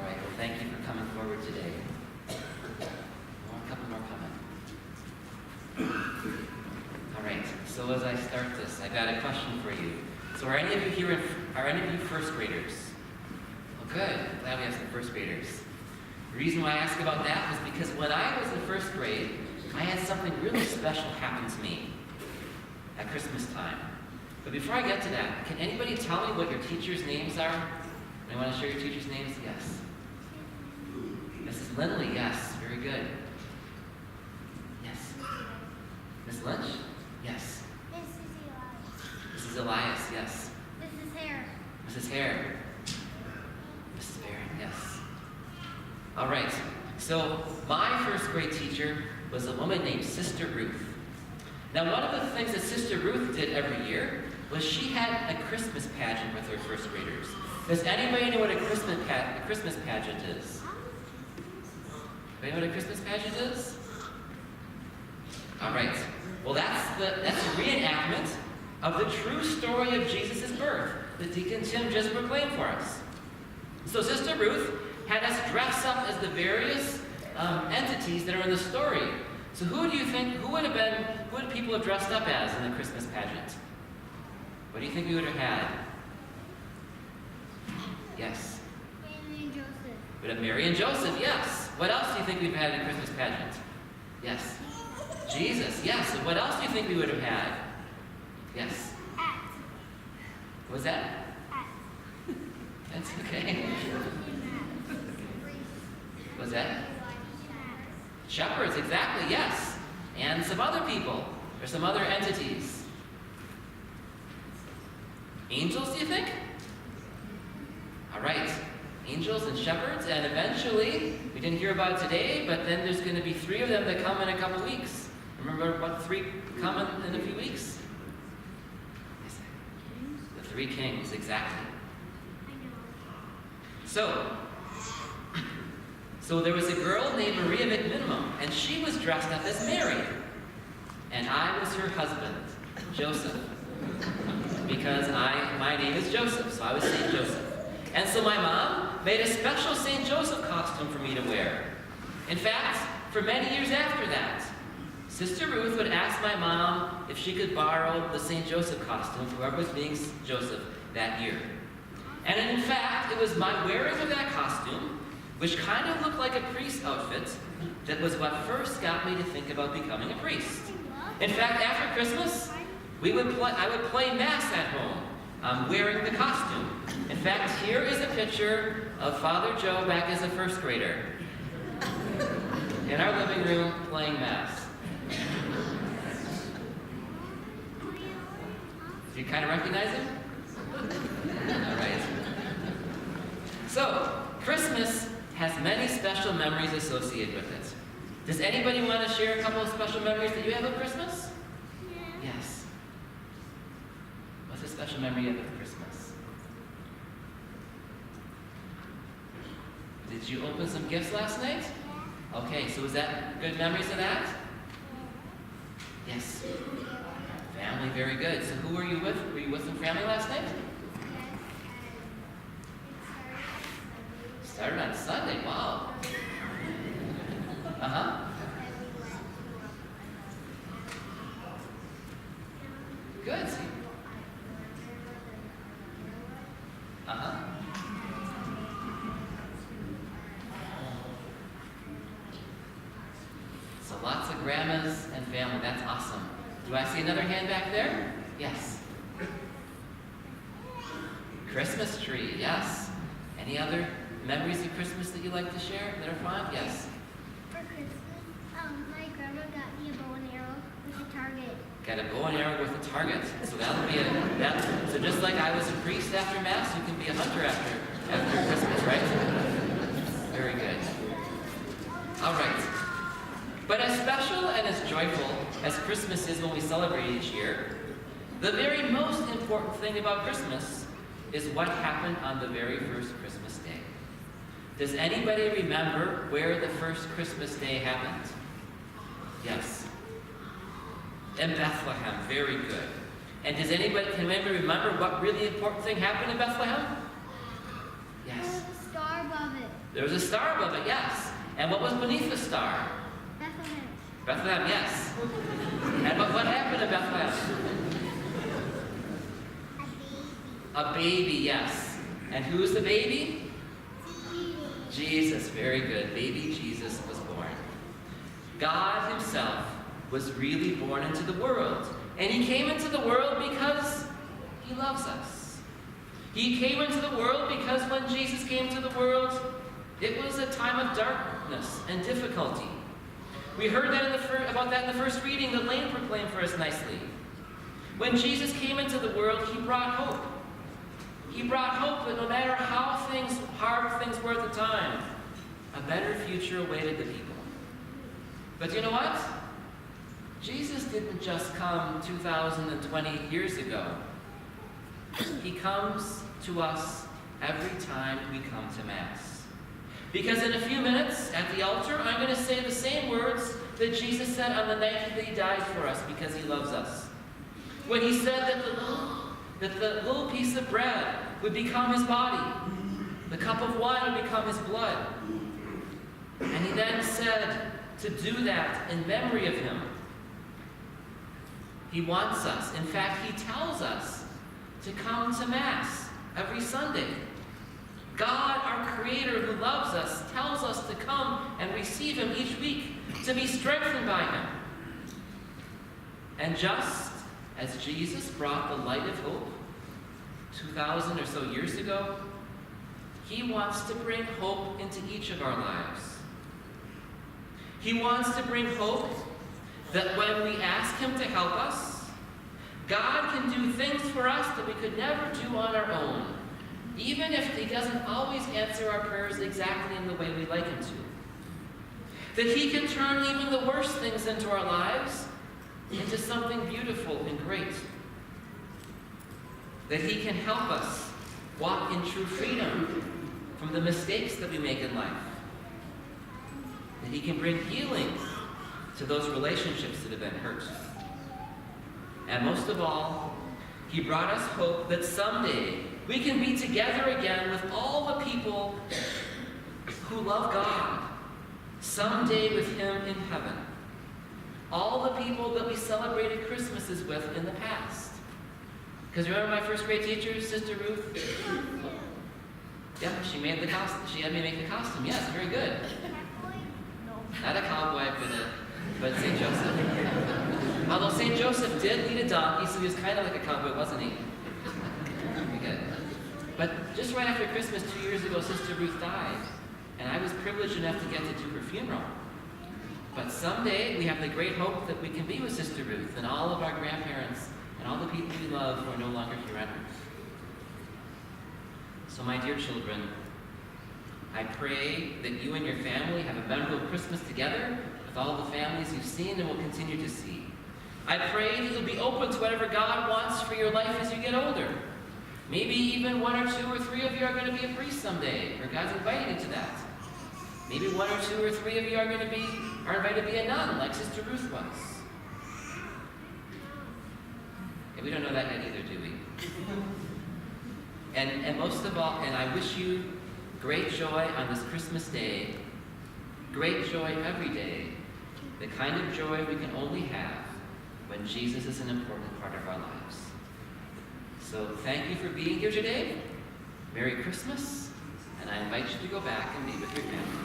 All right, well, thank you for coming forward today. A couple more coming. All right, so as I start this, I got a question for you. So are any of you here, are any of you first graders? Well, good. Glad we have some first graders. The reason why I ask about that was because when I was in first grade, I had something really special happen to me at Christmas time. But before I get to that, can anybody tell me what your teachers' names are? Anyone want to share your teachers' names? Yes. Mrs. Lindley, yes. Very good. Yes. Miss Lynch? Yes. Mrs. Elias, yes. Mrs. Hare. Mrs. Hare. Mrs. Barron, yes. All right. So my first grade teacher was a woman named Sister Ruth. Now, one of the things that Sister Ruth did every year was she had a Christmas pageant with her first graders. Does anybody know what a Christmas pageant is? Anybody know what a Christmas pageant is? All right. Well, that's a reenactment of the true story of Jesus' birth that Deacon Tim just proclaimed for us. So Sister Ruth had us dress up as the various entities that are in the story. So who do you think, who would people have dressed up as in the Christmas pageant? What do you think we would have had? Yes. Mary and Joseph. We'd have Mary and Joseph, yes. What else do you think we've had in a Christmas pageant? Yes. Jesus, yes. And what else do you think we would have had? Yes. Hats. What was that? Hats. That's okay. What was that? Shepherds, exactly, yes. And some other people, or some other entities. Angels, do you think? All right. Angels and shepherds, and eventually, we didn't hear about it today, but then there's going to be 3 of them that come in a couple weeks. Remember what 3 come in a few weeks? The 3 kings, exactly. So there was a girl named Maria McMinimum, and she was dressed up as Mary. And I was her husband, Joseph. Because my name is Joseph, so I was St. Joseph. And so my mom made a special St. Joseph costume for me to wear. In fact, for many years after that, Sister Ruth would ask my mom if she could borrow the St. Joseph costume for whoever was being Joseph that year. And in fact, it was my wearing of that costume, which kind of looked like a priest outfit, that was what first got me to think about becoming a priest. In fact, after Christmas, I would play Mass at home, wearing the costume. In fact, here is a picture of Father Joe back as a first grader in our living room playing Mass. Do you kind of recognize him? All right. So, Christmas has many special memories associated with it. Does anybody want to share a couple of special memories that you have of Christmas? Yeah. Yes. What's a special memory you have of Christmas? Did you open some gifts last night? Okay, so was that good memories of that? Yes. Family, very good. So who were you with? Were you with some family last night? Started on Sunday, wow. Uh-huh. Good. Uh-huh. So lots of grandmas and family, that's awesome. Do I see another hand back there? Yes. Christmas tree, yes. Any other memories of Christmas that you'd like to share that are fun? Yes. For Christmas, my grandma got me a bow and arrow with a target. Got a bow and arrow with a target. So that'll be so just like I was a priest after Mass, you can be a hunter after Christmas, right? Very good. All right. But as special and as joyful as Christmas is when we celebrate each year, the very most important thing about Christmas is what happened on the very first Christmas day. Does anybody remember where the first Christmas day happened? Yes. In Bethlehem. Very good. And can anybody remember what really important thing happened in Bethlehem? Yes. There was a star above it. There was a star above it, yes. And what was beneath the star? Bethlehem. Bethlehem, yes. And what happened in Bethlehem? A baby. A baby, yes. And who is the baby? Jesus, very good. Baby Jesus was born. God himself was really born into the world. And he came into the world because he loves us. He came into the world because when Jesus came to the world, it was a time of darkness and difficulty. We heard that about that in the first reading that Lane proclaimed for us nicely. When Jesus came into the world, he brought hope. He brought hope that no matter how hard things were at the time, a better future awaited the people. But you know what? Jesus didn't just come 2,020 years ago. He comes to us every time we come to Mass. Because in a few minutes at the altar, I'm going to say the same words that Jesus said on the night that he died for us because he loves us. When he said that the little piece of bread would become his body, the cup of wine would become his blood. And he then said to do that in memory of him. He wants us, in fact, he tells us to come to Mass every Sunday. God, our Creator who loves us, tells us to come and receive him each week, to be strengthened by him. And just as Jesus brought the light of hope 2,000 or so years ago, he wants to bring hope into each of our lives. He wants to bring hope that when we ask him to help us, God can do things for us that we could never do on our own, even if he doesn't always answer our prayers exactly in the way we like him to. That he can turn even the worst things into our lives into something beautiful and great. That he can help us walk in true freedom from the mistakes that we make in life. That he can bring healing to those relationships that have been hurt. And most of all, he brought us hope that someday we can be together again with all the people who love God, someday with him in heaven. All the people that we celebrated Christmases with in the past. Because remember my first grade teacher, Sister Ruth? Yeah, she made the costume. She had me make the costume. Yes, very good. Not a cowboy, but St. Joseph. Although St. Joseph did lead a donkey, so he was kind of like a cowboy, wasn't he? Very good. But just right after Christmas 2 years ago, Sister Ruth died. And I was privileged enough to get to do her funeral. But someday we have the great hope that we can be with Sister Ruth and all of our grandparents and all the people we love who are no longer here on earth. So my dear children, I pray that you and your family have a memorable Christmas together with all the families you've seen and will continue to see. I pray that you'll be open to whatever God wants for your life as you get older. Maybe even 1 or 2 or 3 of you are going to be a priest someday, or God's invited you to that. Maybe 1 or 2 or 3 of you are invited to be a nun, like Sister Ruth was. And we don't know that yet either, do we? And most of all, and I wish you great joy on this Christmas day, great joy every day, the kind of joy we can only have when Jesus is an important part of our lives. So thank you for being here today. Merry Christmas, and I invite you to go back and be with your family.